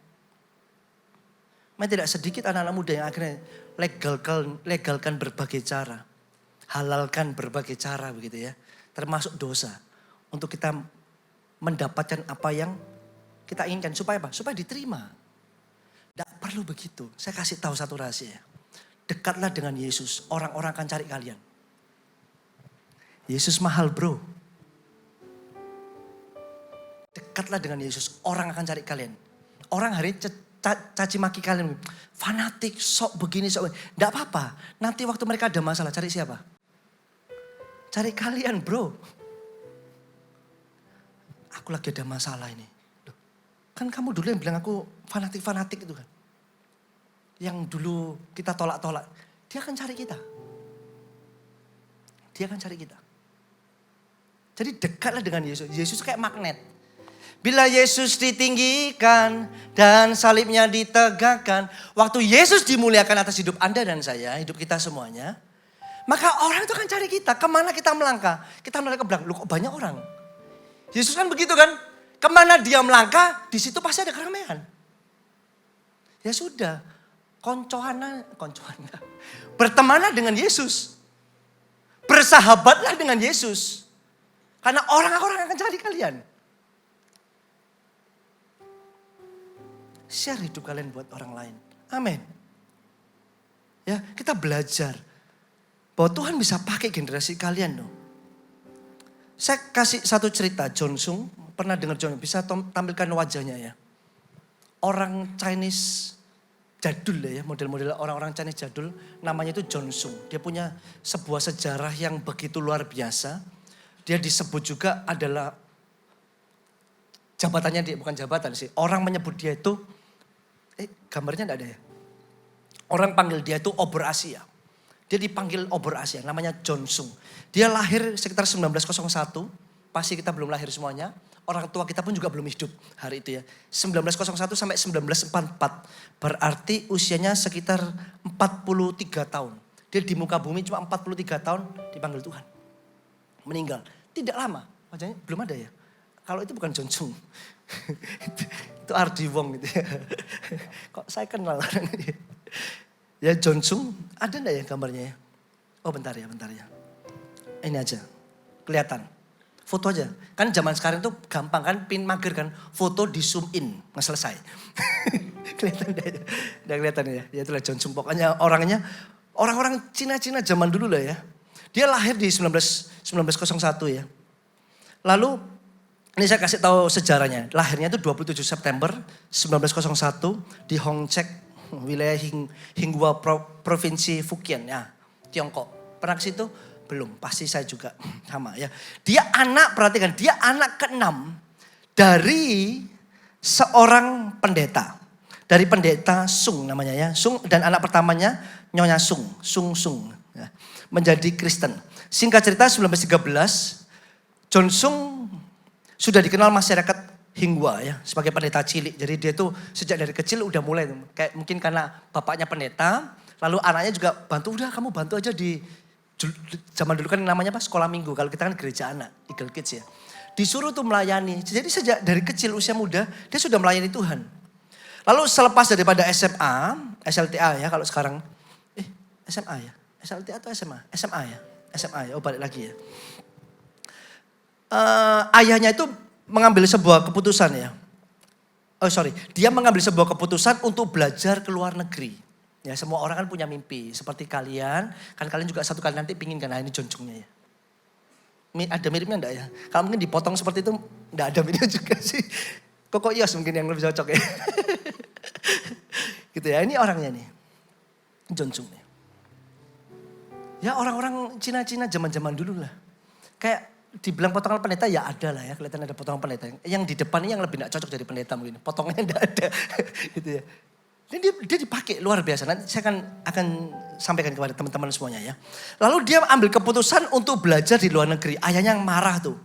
Memang tidak sedikit anak-anak muda yang akhirnya legalkan berbagai cara. Halalkan berbagai cara begitu ya. Termasuk dosa. Untuk kita mendapatkan apa yang kita inginkan. Supaya apa? Supaya diterima. Tidak perlu begitu. Saya kasih tahu satu rahasia. Dekatlah dengan Yesus. Orang-orang akan cari kalian. Yesus mahal bro. Dekatlah dengan Yesus. Orang akan cari kalian. Orang hari ini caci maki kalian. Fanatik, sok begini, sok begini. Tidak apa-apa. Nanti waktu mereka ada masalah, cari siapa? Cari kalian bro. Aku lagi ada masalah ini. Loh, kan kamu dulu yang bilang aku fanatik-fanatik itu kan. Yang dulu kita tolak-tolak. Dia akan cari kita. Dia akan cari kita. Jadi dekatlah dengan Yesus. Yesus kayak magnet. Bila Yesus ditinggikan dan salibnya ditegakkan. Waktu Yesus dimuliakan atas hidup Anda dan saya, hidup kita semuanya. Maka orang itu akan cari kita. Kemana kita melangkah? Kita melangkah ke belakang. Loh kok banyak orang? Yesus kan begitu kan? Kemana dia melangkah, di situ pasti ada keramaian. Ya sudah. Koncohana. Bertemanlah dengan Yesus. Bersahabatlah dengan Yesus. Karena orang-orang akan cari kalian. Share hidup kalian buat orang lain. Amin. Ya, kita belajar bahwa Tuhan bisa pakai generasi kalian loh. Saya kasih satu cerita, John Sung. Pernah dengar John, bisa tampilkan wajahnya ya. Orang Chinese jadul ya, model-model orang-orang Chinese jadul. Namanya itu John Sung. Dia punya sebuah sejarah yang begitu luar biasa. Dia disebut juga adalah jabatannya dia, bukan jabatan sih. Orang menyebut dia itu, gambarnya enggak ada ya. Orang panggil dia itu obor Asia. Dia dipanggil obor Asia, namanya John Sung. Dia lahir sekitar 1901, pasti kita belum lahir semuanya. Orang tua kita pun juga belum hidup hari itu ya. 1901 sampai 1944, berarti usianya sekitar 43 tahun. Dia di muka bumi cuma 43 tahun dipanggil Tuhan. Meninggal, tidak lama, wajahnya belum ada ya. Kalau itu bukan John Sung, itu Ardi Wong gitu ya. Kok saya kenal orang ini. Ya John Sung, ada enggak ya gambarnya ya? Oh bentar ya. Ini aja, kelihatan. Foto aja. Kan zaman sekarang tuh gampang kan, pin mager kan. Foto di zoom in, nggak selesai. Kelihatan deh. Udah kelihatan ya. Ya itulah John Sung. Pokoknya orangnya, orang-orang Cina-Cina zaman dulu lah ya. Dia lahir di 1901 ya. Lalu, ini saya kasih tahu sejarahnya. Lahirnya itu 27 September 1901 di Hongchek, wilayah Hinghua Provinsi Fujian ya, Tiongkok. Pernah ke situ? Belum, pasti saya juga sama ya. Dia anak, perhatikan, dia anak ke-6 dari seorang pendeta. Dari pendeta Sung namanya ya. Sung dan anak pertamanya Nyonya Sung. Ya, menjadi Kristen. Singkat cerita 1913, John Sung sudah dikenal masyarakat Hinghua ya. Sebagai pendeta cilik. Jadi dia tuh sejak dari kecil udah mulai. Kayak mungkin karena bapaknya pendeta. Lalu anaknya juga bantu, udah kamu bantu aja di... Zaman dulu kan namanya apa? Sekolah minggu. Kalau kita kan gereja anak, Eagle Kids ya. Disuruh tuh melayani. Jadi sejak dari kecil usia muda dia sudah melayani Tuhan. Lalu selepas daripada SMA, SLTA ya kalau sekarang. SMA ya? SLTA atau SMA? SMA ya, oh balik lagi ya. Ayahnya itu mengambil sebuah keputusan ya. Dia mengambil sebuah keputusan untuk belajar ke luar negeri. Ya semua orang kan punya mimpi. Seperti kalian, kan kalian juga satu kali nanti pingin kan, ini joncungnya ya. Ada miripnya enggak ya? Kalau mungkin dipotong seperti itu, enggak ada miripnya juga sih. Koko Ios mungkin yang lebih cocok ya. Gitu ya, ini orangnya nih. Joncungnya. Ya orang-orang Cina-Cina zaman-zaman dulu lah. Kayak dibilang potongan pendeta ya ada lah ya. Kelihatan ada potongan pendeta. Yang di depan ini yang lebih enggak cocok dari pendeta mungkin. Potongnya enggak ada. Gitu ya. Dan dia dipakai luar biasa. Nanti saya akan sampaikan kepada teman-teman semuanya ya. Lalu dia ambil keputusan untuk belajar di luar negeri. Ayahnya yang marah tuh.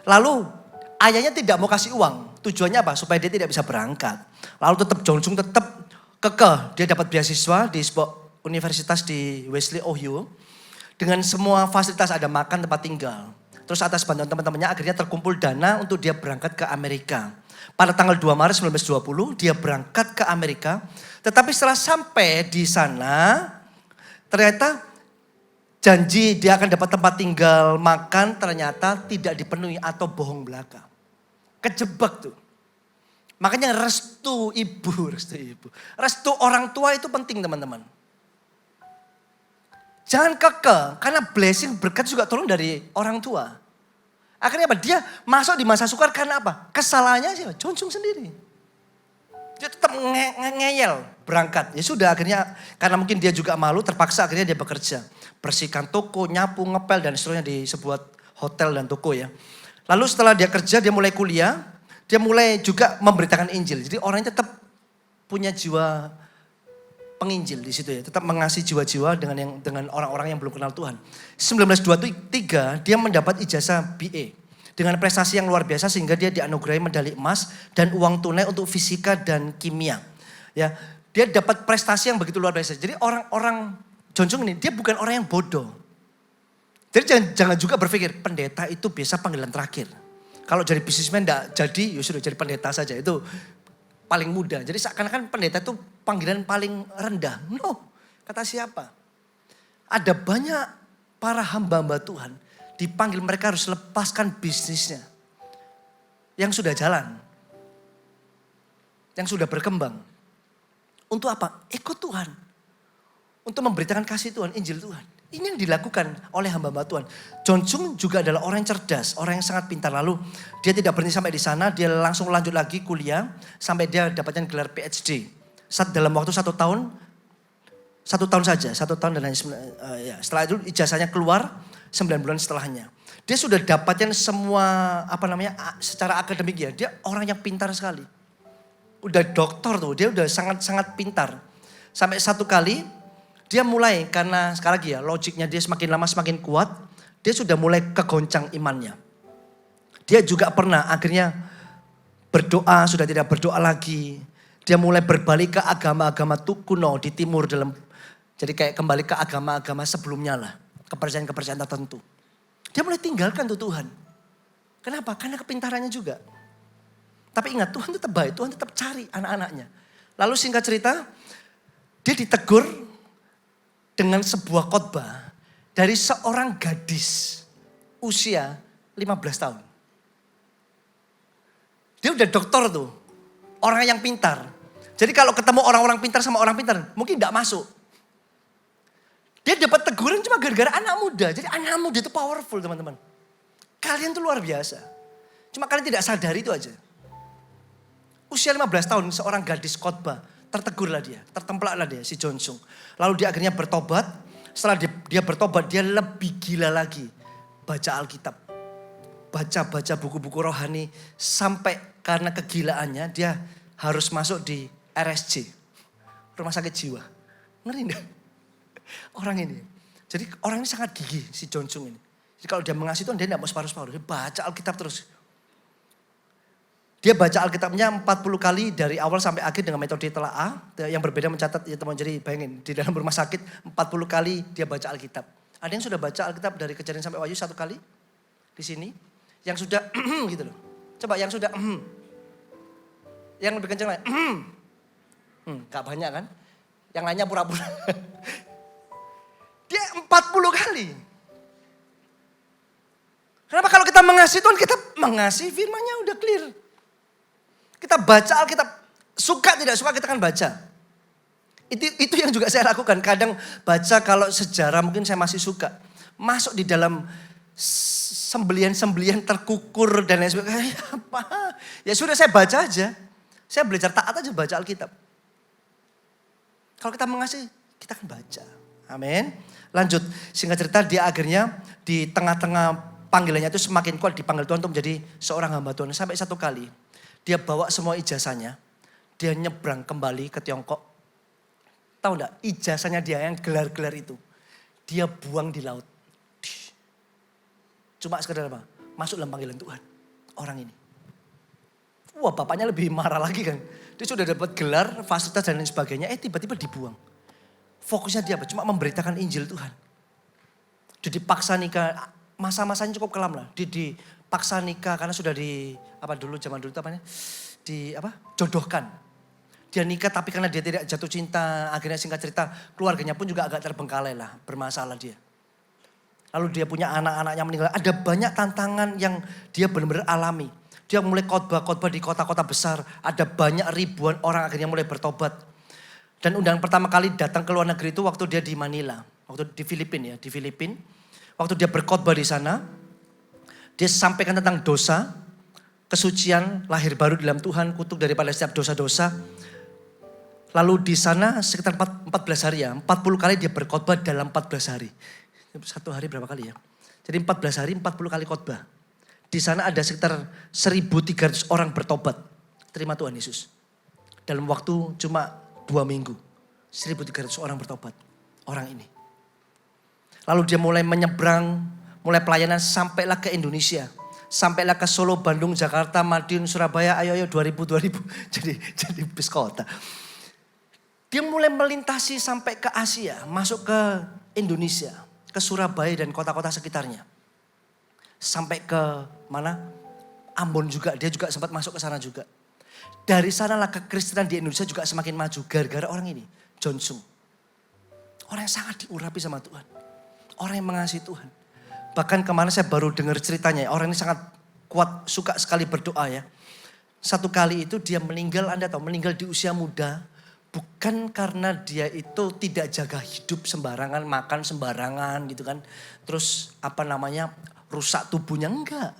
Lalu ayahnya tidak mau kasih uang. Tujuannya apa? Supaya dia tidak bisa berangkat. Lalu tetap John Sung tetap kekeh. Dia dapat beasiswa di sebuah universitas di Wesley, Ohio. Dengan semua fasilitas, ada makan, tempat tinggal. Terus atas bantuan teman-temannya akhirnya terkumpul dana untuk dia berangkat ke Amerika. Pada tanggal 2 Maret 1920 dia berangkat ke Amerika. Tetapi setelah sampai di sana ternyata janji dia akan dapat tempat tinggal, makan ternyata tidak dipenuhi atau bohong belaka. Kejebak tuh. Makanya restu ibu. Restu orang tua itu penting teman-teman. Jangan kekeh, karena blessing berkat juga turun dari orang tua. Akhirnya apa? Dia masuk di masa sukar karena apa? Kesalahannya siapa? John Sung sendiri. Dia tetap ngeyel berangkat. Ya sudah akhirnya karena mungkin dia juga malu terpaksa akhirnya dia bekerja. Bersihkan toko, nyapu, ngepel dan seterusnya di sebuah hotel dan toko ya. Lalu setelah dia kerja dia mulai kuliah. Dia mulai juga memberitakan Injil. Jadi orangnya tetap punya jiwa penginjil di situ ya. Tetap mengasihi jiwa-jiwa dengan orang-orang yang belum kenal Tuhan. 1923 dia mendapat ijazah BA. Dengan prestasi yang luar biasa sehingga dia dianugerahi medali emas dan uang tunai untuk fisika dan kimia. Ya, dia dapat prestasi yang begitu luar biasa. Jadi orang-orang John Sung ini dia bukan orang yang bodoh. Jadi jangan juga berpikir pendeta itu biasa panggilan terakhir. Kalau jadi bisnismen enggak jadi, ya sudah jadi pendeta saja. Itu paling mudah. Jadi seakan-akan pendeta itu panggilan paling rendah. No, kata siapa? Ada banyak para hamba-hamba Tuhan dipanggil mereka harus lepaskan bisnisnya. Yang sudah jalan. Yang sudah berkembang. Untuk apa? Ikut Tuhan. Untuk memberitakan kasih Tuhan, Injil Tuhan. Ini yang dilakukan oleh hamba-hamba Tuhan. John Sung juga adalah orang yang cerdas, orang yang sangat pintar. Lalu dia tidak berhenti sampai di sana, dia langsung lanjut lagi kuliah sampai dia dapatkan gelar PhD. Dalam waktu 1 tahun, 1 tahun saja, 1 tahun dan ya, setelah itu ijazahnya keluar 9 bulan setelahnya. Dia sudah dapatkan semua secara akademik ya. Dia orang yang pintar sekali. Udah doktor tuh, dia udah sangat-sangat pintar. Sampai satu kali Dia mulai, karena sekali lagi ya, logiknya dia semakin lama semakin kuat, dia sudah mulai kegoncang imannya. Dia juga pernah akhirnya berdoa, sudah tidak berdoa lagi. Dia mulai berbalik ke agama-agama kuno di timur jadi kayak kembali ke agama-agama sebelumnya lah. Kepercayaan-kepercayaan tertentu. Dia mulai tinggalkan tuh Tuhan. Kenapa? Karena kepintarannya juga. Tapi ingat, Tuhan tetap baik, Tuhan tetap cari anak-anaknya. Lalu singkat cerita, dia ditegur dengan sebuah khotbah dari seorang gadis usia 15 tahun. Dia udah doktor tuh, orang yang pintar. Jadi kalau ketemu orang-orang pintar sama orang pintar, mungkin tidak masuk. Dia dapat teguran cuma gara-gara anak muda. Jadi anak muda itu powerful teman-teman. Kalian tuh luar biasa. Cuma kalian tidak sadari itu aja. Usia 15 tahun seorang gadis khotbah. Tertegurlah dia, tertemplaklah dia si Jonsung. Lalu dia akhirnya bertobat. Setelah dia bertobat dia lebih gila lagi. Baca Alkitab. Baca buku-buku rohani. Sampai karena kegilaannya dia harus masuk di RSJ. Rumah sakit jiwa. Ngeri enggak? Orang ini. Jadi orang ini sangat gigih si Jonsung ini. Jadi kalau dia mengasihi Tuhan dia tidak mau separuh-separuh. Dia baca Alkitab terus. Dia baca Alkitabnya 40 kali dari awal sampai akhir dengan metode telaah. Yang berbeda mencatat, ya teman, jadi bayangin di dalam rumah sakit 40 kali dia baca Alkitab. Ada yang sudah baca Alkitab dari Kejadian sampai Wahyu 1 kali di sini. Yang sudah gitu loh. Coba yang sudah yang lebih kencang lagi. Gak banyak kan. Yang lainnya pura-pura. Dia 40 kali. Kenapa kalau kita mengasihi Tuhan, kita mengasihi firman-Nya udah clear. Kita baca Alkitab, suka tidak suka kita kan baca. Itu yang juga saya lakukan. Kadang baca kalau sejarah mungkin saya masih suka. Masuk di dalam sembelian-sembelian terkukur dan lain sebagainya. Apa? Ya sudah saya baca aja. Saya belajar taat aja baca Alkitab. Kalau kita mengasihi, kita akan baca. Amin. Lanjut, singkat cerita dia akhirnya di tengah-tengah panggilannya itu semakin kuat dipanggil Tuhan untuk menjadi seorang hamba Tuhan. Sampai satu kali. Dia bawa semua ijazahnya, dia nyebrang kembali ke Tiongkok. Tahu enggak, ijazahnya dia yang gelar-gelar itu, dia buang di laut. Cuma sekedar apa? Masuk dalam panggilan Tuhan, orang ini. Wah bapaknya lebih marah lagi kan. Dia sudah dapat gelar, fasilitas dan lain sebagainya, tiba-tiba dibuang. Fokusnya dia apa? Cuma memberitakan Injil Tuhan. Dia dipaksa nikah, masa-masanya cukup kelam lah. Dia dipaksa nikah karena sudah zaman dulu jodohkan. Dia nikah tapi karena dia tidak jatuh cinta, akhirnya singkat cerita keluarganya pun juga agak terbengkalai lah, bermasalah dia. Lalu dia punya anak-anaknya meninggal. Ada banyak tantangan yang dia benar-benar alami. Dia mulai khotbah-khotbah di kota-kota besar. Ada banyak ribuan orang akhirnya mulai bertobat. Dan undangan pertama kali datang ke luar negeri itu waktu dia di Manila. Waktu di Filipina ya, di Filipina. Waktu dia berkhotbah di sana, dia sampaikan tentang dosa, kesucian, lahir baru di dalam Tuhan, kutuk daripada setiap dosa-dosa. Lalu di sana sekitar 14 hari ya, 40 kali dia berkhotbah dalam 14 hari. Satu hari berapa kali ya? Jadi 14 hari 40 kali khotbah. Di sana ada sekitar 1.300 orang bertobat. Terima Tuhan Yesus. Dalam waktu cuma 2 minggu. 1.300 orang bertobat. Orang ini. Lalu dia mulai menyeberang, mulai pelayanan sampailah ke Indonesia. Sampailah ke Solo, Bandung, Jakarta, Madiun, Surabaya, ayo 2000. Jadi bis kota. Dia mulai melintasi sampai ke Asia, masuk ke Indonesia, ke Surabaya dan kota-kota sekitarnya. Sampai ke mana? Ambon juga, dia juga sempat masuk ke sana juga. Dari sanalah kekristenan di Indonesia juga semakin maju gara-gara orang ini, Jonsung. Orang yang sangat diurapi sama Tuhan. Orang yang mengasihi Tuhan. Bahkan kemarin saya baru dengar ceritanya, orang ini sangat kuat, suka sekali berdoa ya. Satu kali itu dia meninggal, Anda tahu, meninggal di usia muda. Bukan karena dia itu tidak jaga hidup sembarangan, makan sembarangan gitu kan. Terus rusak tubuhnya, enggak.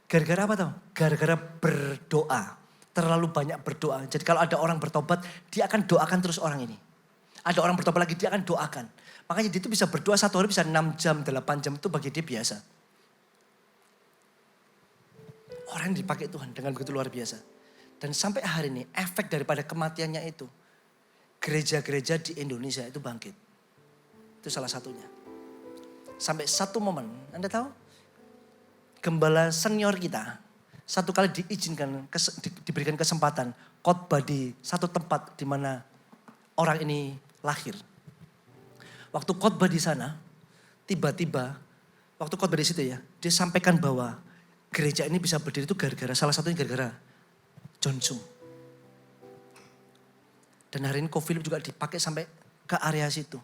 Gara-gara apa tau? Gara-gara berdoa. Terlalu banyak berdoa. Jadi kalau ada orang bertobat, dia akan doakan terus orang ini. Ada orang bertobat lagi, dia akan doakan. Makanya dia itu bisa berdoa satu hari bisa 6 jam, 8 jam itu bagi dia biasa. Orang yang dipakai Tuhan dengan begitu luar biasa. Dan sampai hari ini efek daripada kematiannya itu. gereja-gereja di Indonesia itu bangkit. Itu salah satunya. Sampai satu momen, Anda tahu? Gembala senior kita satu kali diizinkan, diberikan kesempatan khotbah di satu tempat di mana orang ini lahir. Waktu khotbah di sana, tiba-tiba waktu khotbah di situ ya, dia sampaikan bahwa gereja ini bisa berdiri itu gara-gara, salah satunya gara-gara John Sung. Dan hari ini co-film juga dipakai sampai ke area situ.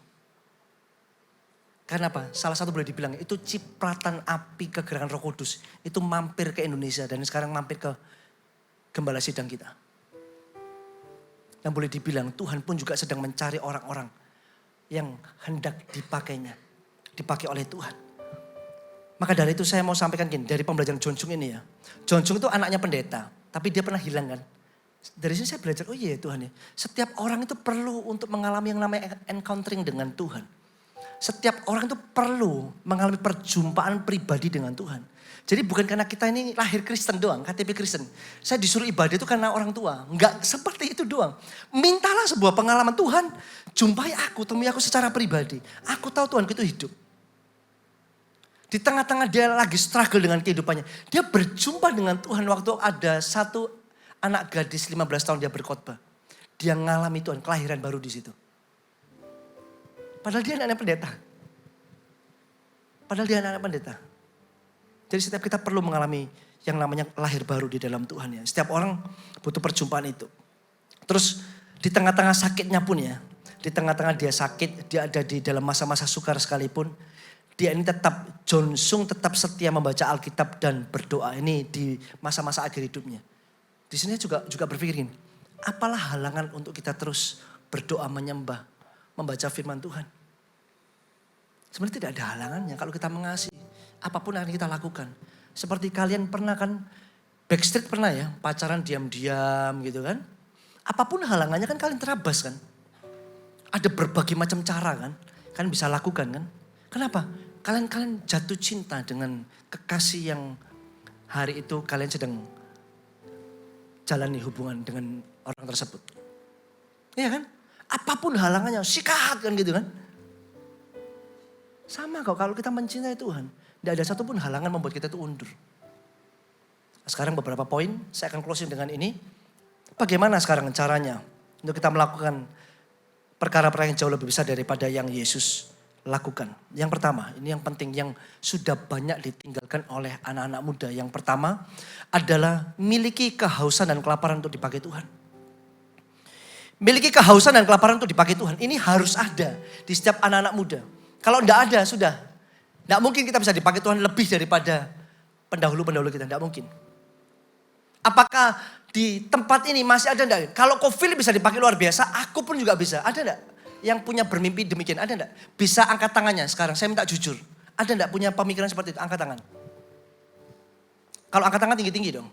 Karena apa? Salah satu boleh dibilang itu cipratan api kegerakan Roh Kudus. Itu mampir ke Indonesia dan sekarang mampir ke gembala sidang kita. Yang boleh dibilang Tuhan pun juga sedang mencari orang-orang yang hendak dipakainya. Dipakai oleh Tuhan. Maka dari itu saya mau sampaikan gini, dari pembelajaran John Sung ini ya. John Sung itu anaknya pendeta, tapi dia pernah hilang kan. Dari sini saya belajar, oh iya Tuhan ya. Setiap orang itu perlu untuk mengalami yang namanya encountering dengan Tuhan. Setiap orang itu perlu mengalami perjumpaan pribadi dengan Tuhan. Jadi bukan karena kita ini lahir Kristen doang, KTP Kristen. Saya disuruh ibadah itu karena orang tua. Enggak seperti itu doang. Mintalah sebuah pengalaman Tuhan. Jumpai aku, temui aku secara pribadi. Aku tahu Tuhan itu hidup. Di tengah-tengah dia lagi struggle dengan kehidupannya. Dia berjumpa dengan Tuhan waktu ada satu anak gadis 15 tahun dia berkhotbah. Dia ngalami Tuhan, kelahiran baru di situ. Padahal dia anak pendeta. Jadi setiap kita perlu mengalami yang namanya lahir baru di dalam Tuhan ya. Setiap orang butuh perjumpaan itu. Terus di tengah-tengah sakitnya pun ya. Di tengah-tengah dia sakit, dia ada di dalam masa-masa sukar sekalipun. Dia ini tetap, John Sung tetap setia membaca Alkitab dan berdoa ini di masa-masa akhir hidupnya. Di sini juga berpikir gini, apalah halangan untuk kita terus berdoa menyembah, membaca firman Tuhan. Sebenarnya tidak ada halangannya kalau kita mengasihi. Apapun yang kita lakukan. Seperti kalian pernah kan, backstreet pernah ya, pacaran diam-diam gitu kan. Apapun halangannya kan kalian terabas kan. Ada berbagai macam cara kan, kalian bisa lakukan kan. Kenapa? Kalian jatuh cinta dengan kekasih yang hari itu kalian sedang jalani hubungan dengan orang tersebut. Iya kan? Apapun halangannya, sikat kan gitu kan. Sama kok kalau kita mencintai Tuhan. Tidak ada satupun halangan membuat kita itu undur. Sekarang beberapa poin, saya akan closing dengan ini. Bagaimana sekarang caranya untuk kita melakukan perkara-perkara yang jauh lebih besar daripada yang Yesus lakukan. Yang pertama, ini yang penting, yang sudah banyak ditinggalkan oleh anak-anak muda. Yang pertama adalah miliki kehausan dan kelaparan untuk dipakai Tuhan. Miliki kehausan dan kelaparan untuk dipakai Tuhan. Ini harus ada di setiap anak-anak muda. Kalau enggak ada, sudah. Enggak mungkin kita bisa dipakai Tuhan lebih daripada pendahulu-pendahulu kita. Enggak mungkin. Apakah di tempat ini masih ada enggak? Kalau Kofil bisa dipakai luar biasa, aku pun juga bisa. Ada enggak? Yang punya bermimpi demikian, ada enggak? Bisa angkat tangannya sekarang, saya minta jujur. Ada enggak punya pemikiran seperti itu? Angkat tangan. Kalau angkat tangan tinggi-tinggi dong.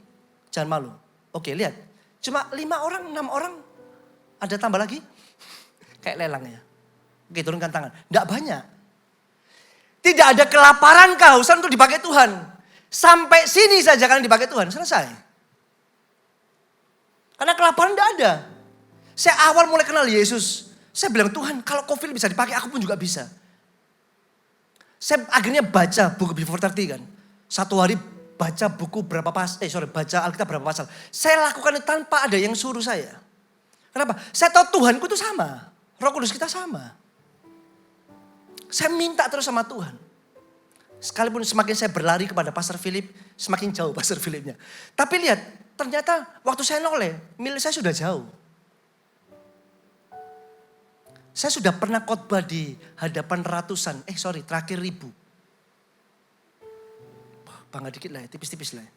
Jangan malu. Oke, lihat. Cuma 5 orang, 6 orang. Ada tambah lagi? Kayak lelang ya. Oke, turunkan tangan. Enggak banyak. Tidak ada kelaparan, kehausan untuk dipakai Tuhan. Sampai sini saja kalian dipakai Tuhan, selesai. Karena kelaparan tidak ada. Saya awal mulai kenal Yesus, saya bilang Tuhan kalau Kofil bisa dipakai, aku pun juga bisa. Saya akhirnya baca buku Before 30 kan. Satu hari baca buku baca Alkitab berapa pasal. Saya lakukan itu tanpa ada yang suruh saya. Kenapa? Saya tahu Tuhanku itu sama. Roh Kudus kita sama. Saya minta terus sama Tuhan. Sekalipun semakin saya berlari kepada Pastor Philip, semakin jauh Pastor Philipnya. Tapi lihat, ternyata waktu saya noleh, milik saya sudah jauh. Saya sudah pernah khotbah di hadapan ratusan, terakhir 1000. Bangga dikit lah ya, tipis-tipis lah ya.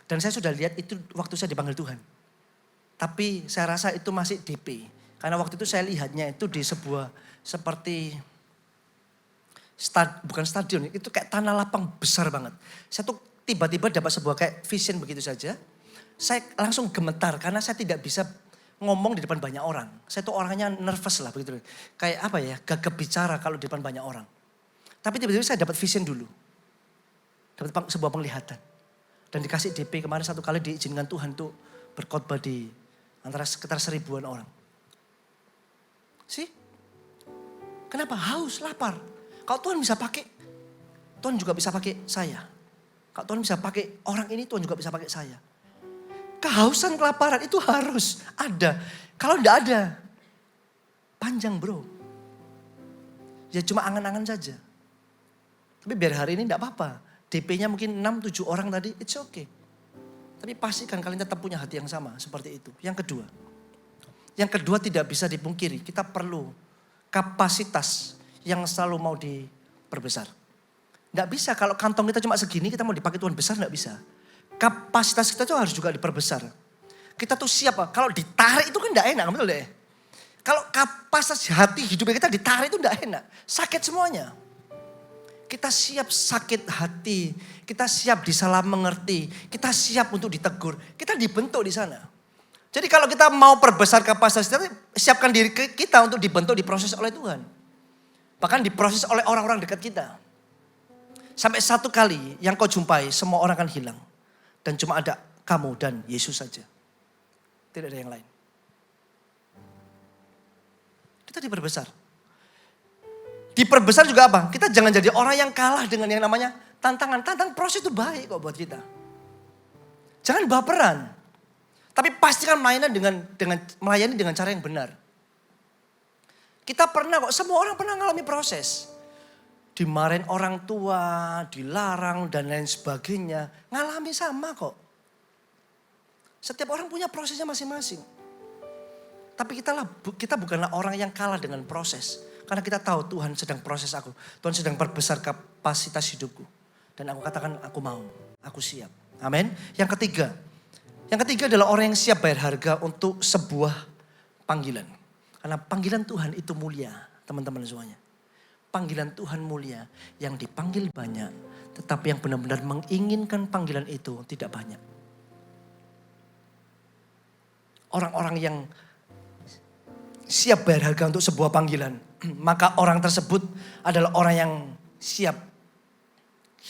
Dan saya sudah lihat itu waktu saya dipanggil Tuhan. Tapi saya rasa itu masih DP. Karena waktu itu saya lihatnya itu di sebuah seperti bukan stadion, itu kayak tanah lapang besar banget. Saya tuh tiba-tiba dapat sebuah kayak vision begitu saja. Saya langsung gemetar karena saya tidak bisa ngomong di depan banyak orang. Saya tuh orangnya nervous lah begitu. Kayak apa ya, gagap bicara kalau di depan banyak orang. Tapi tiba-tiba saya dapat vision dulu. Dapat sebuah penglihatan. Dan dikasih DP kemarin satu kali diizinkan Tuhan tuh berkhotbah di antara sekitar 1000-an orang. Kenapa? Haus, lapar. Kalau Tuhan bisa pakai, Tuhan juga bisa pakai saya. Kalau Tuhan bisa pakai orang ini, Tuhan juga bisa pakai saya. Kehausan, kelaparan itu harus ada. Kalau enggak ada, panjang bro. Ya cuma angan-angan saja. Tapi biar hari ini enggak apa-apa. DP-nya mungkin 6-7 orang tadi, it's okay. Tapi pastikan kalian tetap punya hati yang sama seperti itu. Yang kedua tidak bisa dipungkiri. Kita perlu kapasitas yang selalu mau diperbesar. Enggak bisa kalau kantong kita cuma segini kita mau dipakai Tuhan besar enggak bisa. Kapasitas kita tuh harus juga diperbesar. Kita tuh siap, kalau ditarik itu kan enggak enak, betul deh. Kalau kapasitas hati hidup kita ditarik itu enggak enak. Sakit semuanya. Kita siap sakit hati, kita siap disalah mengerti, kita siap untuk ditegur. Kita dibentuk di sana. Jadi kalau kita mau perbesar kapasitas kita, siapkan diri kita untuk dibentuk, diproses oleh Tuhan. Bahkan diproses oleh orang-orang dekat kita. Sampai satu kali yang kau jumpai, semua orang akan hilang. Dan cuma ada kamu dan Yesus saja. Tidak ada yang lain. Kita diperbesar. Diperbesar juga apa? Kita jangan jadi orang yang kalah dengan yang namanya tantangan. Tantangan proses itu baik kok buat kita. Jangan baperan. Tapi pastikan melayani dengan cara yang benar. Kita pernah kok, semua orang pernah mengalami proses. Dimarahin orang tua, dilarang dan lain sebagainya. Ngalami sama kok. Setiap orang punya prosesnya masing-masing. Tapi kita bukanlah orang yang kalah dengan proses. Karena kita tahu Tuhan sedang proses aku. Tuhan sedang perbesar kapasitas hidupku. Dan aku katakan aku mau, aku siap. Amin. Yang ketiga adalah orang yang siap bayar harga untuk sebuah panggilan. Karena panggilan Tuhan itu mulia, teman-teman semuanya. Panggilan Tuhan mulia, yang dipanggil banyak, tetapi yang benar-benar menginginkan panggilan itu tidak banyak. Orang-orang yang siap bayar harga untuk sebuah panggilan, maka orang tersebut adalah orang yang siap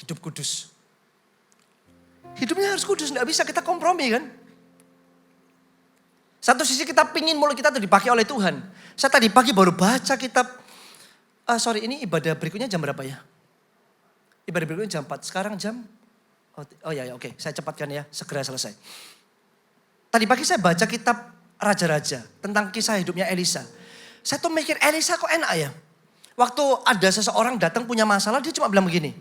hidup kudus. Hidupnya harus kudus, tidak bisa kita kompromi kan. Satu sisi kita pingin mulut kita itu dipakai oleh Tuhan. Saya tadi pagi baru baca kitab. Ini ibadah berikutnya jam berapa ya? Ibadah berikutnya jam 4. Sekarang jam? Oke. Saya cepatkan ya, segera selesai. Tadi pagi saya baca kitab Raja-Raja. Tentang kisah hidupnya Elisa. Saya tuh mikir Elisa kok enak ya? Waktu ada seseorang datang punya masalah, dia cuma bilang begini.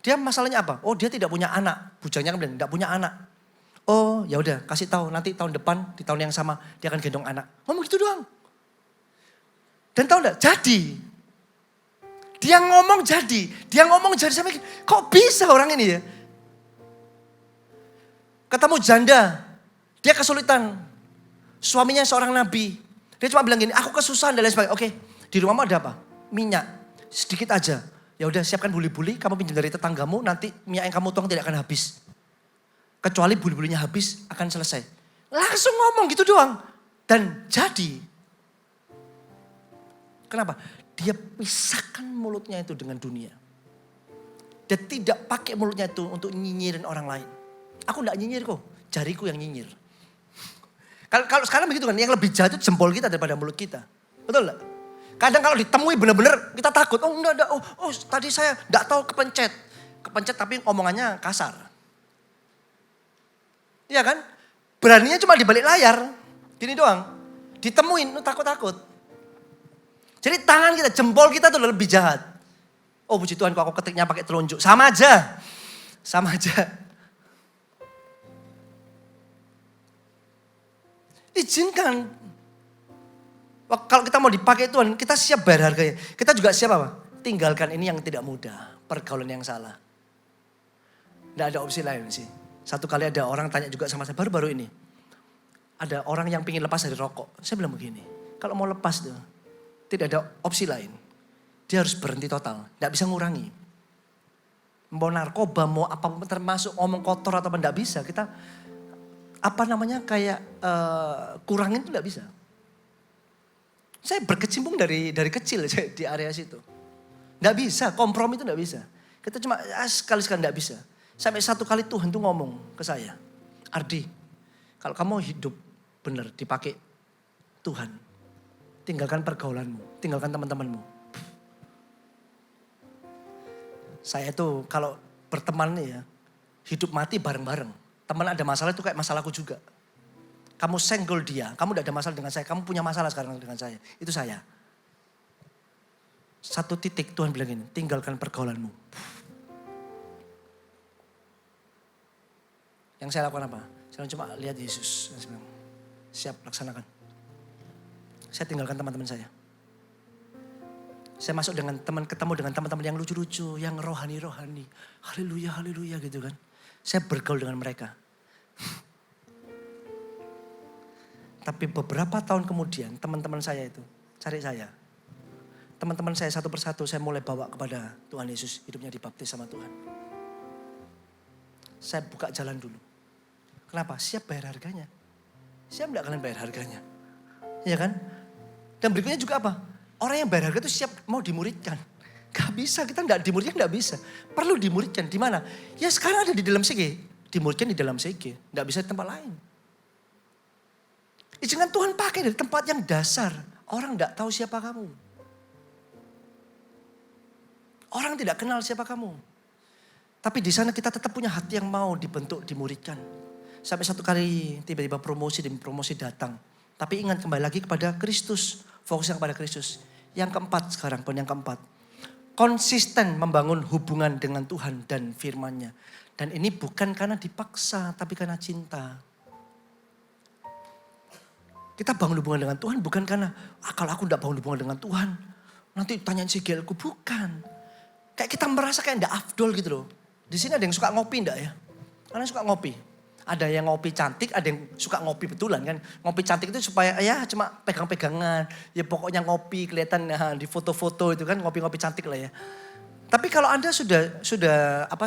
Dia masalahnya apa? Oh dia tidak punya anak. Bujangnya kan bilang tidak punya anak. Oh ya udah kasih tahu nanti tahun depan di tahun yang sama dia akan gendong anak. Ngomong gitu doang. Dan tahu enggak? Jadi. Dia ngomong jadi. Saya mikir, kok bisa orang ini ya? Ketemu janda. Dia kesulitan. Suaminya seorang nabi. Dia cuma bilang gini, aku kesusahan dan lain sebagainya. Oke, di rumahmu ada apa? Minyak. Sedikit aja. Ya udah siapkan buli-buli, kamu pinjam dari tetanggamu, nanti minyak yang kamu tuang tidak akan habis. Kecuali buli-bulinya habis, akan selesai. Langsung ngomong gitu doang. Dan jadi. Kenapa? Dia pisahkan mulutnya itu dengan dunia. Dia tidak pakai mulutnya itu untuk nyinyirin orang lain. Aku enggak nyinyir kok, jariku yang nyinyir. Kalau sekarang begitu kan, yang lebih jahat itu jempol kita daripada mulut kita. Betul enggak? Kadang kalau ditemui benar-benar kita takut. Oh enggak, tadi saya enggak tahu kepencet. Kepencet tapi omongannya kasar. Iya kan? Beraninya cuma di balik layar. Gini doang. Ditemuin, takut-takut. Jadi tangan kita, jempol kita tuh lebih jahat. Oh puji Tuhan kok aku ketiknya pakai telunjuk. Sama aja. Izinkan. Kalau kita mau dipakai Tuhan, kita siap bayar harganya. Kita juga siap apa? Tinggalkan ini yang tidak mudah. Pergaulan yang salah. Tidak ada opsi lain sih. Satu kali ada orang tanya juga sama saya, baru-baru ini. Ada orang yang pengen lepas dari rokok. Saya bilang begini, kalau mau lepas tuh, tidak ada opsi lain. Dia harus berhenti total, tidak bisa ngurangi. Mau narkoba, mau apa termasuk ngomong kotor atau apa, tidak bisa. Kita kurangin itu tidak bisa. Saya berkecimpung dari kecil di area situ. Tidak bisa, kompromi itu tidak bisa. Kita cuma sekali-sekali tidak bisa. Sampai satu kali Tuhan tuh ngomong ke saya, Ardi, kalau kamu hidup benar dipakai Tuhan, tinggalkan pergaulanmu, tinggalkan teman-temanmu. Saya itu kalau berteman nih ya, hidup mati bareng-bareng. Teman ada masalah itu kayak masalahku juga. Kamu senggol dia, kamu tidak ada masalah dengan saya, kamu punya masalah sekarang dengan saya. Itu saya. Satu titik Tuhan bilang ini, tinggalkan pergaulanmu. Yang saya lakukan apa? Saya cuma lihat Yesus. Saya bilang, siap, laksanakan. Saya tinggalkan teman-teman saya. Saya masuk dengan ketemu dengan teman-teman yang lucu-lucu, yang rohani-rohani. Haleluya, haleluya gitu kan. Saya bergaul dengan mereka. Tapi beberapa tahun kemudian teman-teman saya itu cari saya. Teman-teman saya satu persatu saya mulai bawa kepada Tuhan Yesus. Hidupnya dibaptis sama Tuhan. Saya buka jalan dulu. Kenapa? Siap bayar harganya. Siap enggak kalian bayar harganya? Iya kan? Dan berikutnya juga apa? Orang yang bayar harga itu siap mau dimuridkan. Gak bisa, kita enggak dimuridkan enggak bisa. Perlu dimuridkan, di mana? Ya sekarang ada di dalam CG. Dimuridkan di dalam CG. Enggak bisa di tempat lain. Izinkan Tuhan pakai dari tempat yang dasar. Orang enggak tahu siapa kamu. Orang tidak kenal siapa kamu. Tapi di sana kita tetap punya hati yang mau dibentuk, dimuridkan. Sampai satu kali tiba-tiba promosi demi promosi datang. Tapi ingat kembali lagi kepada Kristus. Fokusnya kepada Kristus. Yang keempat sekarang, poin yang keempat. Konsisten membangun hubungan dengan Tuhan dan firman-Nya. Dan ini bukan karena dipaksa, tapi karena cinta. Kita bangun hubungan dengan Tuhan bukan karena, kalau aku tidak bangun hubungan dengan Tuhan, nanti tanyain CGL-ku. Bukan. Kayak kita merasa kayak tidak afdol gitu loh. Di sini ada yang suka ngopi enggak ya? Ada yang suka ngopi. Ada yang ngopi cantik, ada yang suka ngopi betulan kan. Ngopi cantik itu supaya ya cuma pegang-pegangan. Ya pokoknya ngopi kelihatan di foto-foto itu kan ngopi-ngopi cantik lah ya. Tapi kalau Anda sudah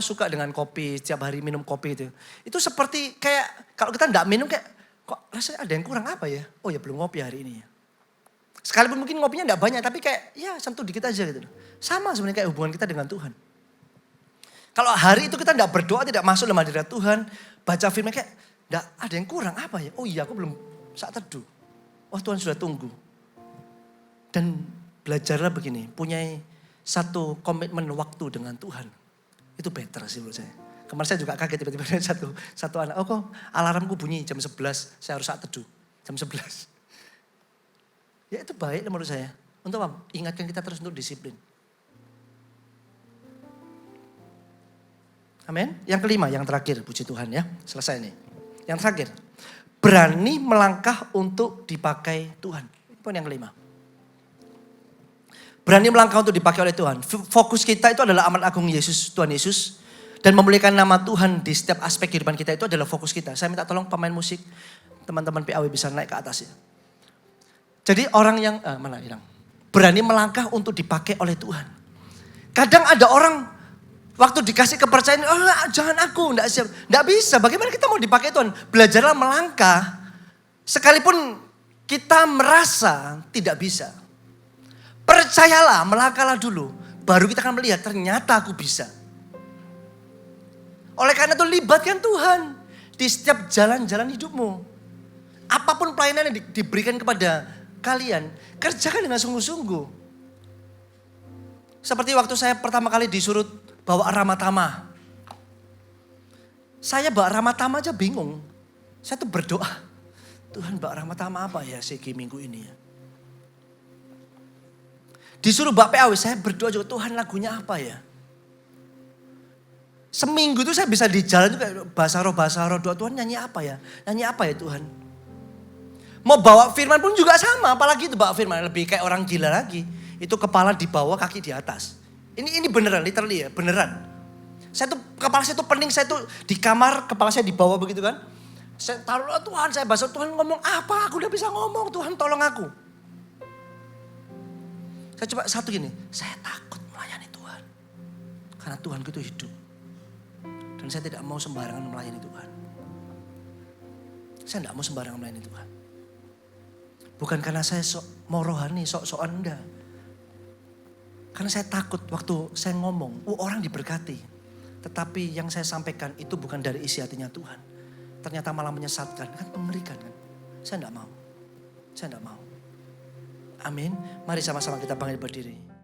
suka dengan kopi, setiap hari minum kopi itu. Itu seperti kayak kalau kita enggak minum kayak kok rasanya ada yang kurang apa ya? Oh ya belum ngopi hari ini ya. Sekalipun mungkin ngopinya enggak banyak tapi kayak ya sentuh dikit aja gitu. Sama sebenarnya kayak hubungan kita dengan Tuhan. Kalau hari itu kita tidak berdoa, tidak masuk dalam hadirat Tuhan, baca firman kayak, tidak ada yang kurang apa ya? Oh iya aku belum saat teduh. Oh Tuhan sudah tunggu. Dan belajarlah begini, punya satu komitmen waktu dengan Tuhan. Itu better sih menurut saya. Kemarin saya juga kaget tiba-tiba ada satu anak, oh kok alarmku bunyi jam 11, saya harus saat teduh. Jam 11. Ya itu baik menurut saya. Untuk apa? Ingatkan kita terus untuk disiplin. Amin. Yang kelima, yang terakhir, puji Tuhan ya. Selesai nih. Yang terakhir, berani melangkah untuk dipakai Tuhan. Poin yang kelima. Berani melangkah untuk dipakai oleh Tuhan. Fokus kita itu adalah amat agung Yesus, Tuhan Yesus. Dan memuliakan nama Tuhan di setiap aspek kehidupan kita itu adalah fokus kita. Saya minta tolong pemain musik, teman-teman PAW bisa naik ke atas ya. Jadi orang yang, mana hilang. Berani melangkah untuk dipakai oleh Tuhan. Kadang ada orang waktu dikasih kepercayaan, oh jangan aku, enggak siap. Enggak bisa, bagaimana kita mau dipakai Tuhan? Belajarlah melangkah, sekalipun kita merasa tidak bisa. Percayalah, melangkahlah dulu. Baru kita akan melihat, ternyata aku bisa. Oleh karena itu libatkan Tuhan di setiap jalan-jalan hidupmu. Apapun pelayanan yang diberikan kepada kalian, kerjakan dengan sungguh-sungguh. Seperti waktu saya pertama kali disuruh bawa Ramatama. Saya bawa Ramatama aja bingung. Saya tuh berdoa. Tuhan bawa Ramatama apa ya segi minggu ini ya. Disuruh bawa PAW, saya berdoa juga Tuhan lagunya apa ya. Seminggu itu saya bisa di jalan juga bahasa roh doa Tuhan nyanyi apa ya. Nyanyi apa ya Tuhan. Mau bawa firman pun juga sama. Apalagi itu bawa firman lebih kayak orang gila lagi. Itu kepala di bawah kaki di atas. Ini beneran, literally ya, beneran. Kepala saya tuh pening, saya tuh di kamar, kepala saya di bawah begitu kan. Saya taruh Tuhan, saya bahasa Tuhan ngomong apa, aku udah bisa ngomong, Tuhan tolong aku. Saya coba satu gini, saya takut melayani Tuhan. Karena Tuhan itu hidup. Dan saya tidak mau sembarangan melayani Tuhan. Saya tidak mau sembarangan melayani Tuhan. Bukan karena saya mau rohani, sok-sokan enggak. Karena saya takut waktu saya ngomong, orang diberkati. Tetapi yang saya sampaikan itu bukan dari isi hatinya Tuhan. Ternyata malah menyesatkan, kan mengerikan kan. Saya enggak mau. Saya enggak mau. Amin. Mari sama-sama kita bangkit berdiri.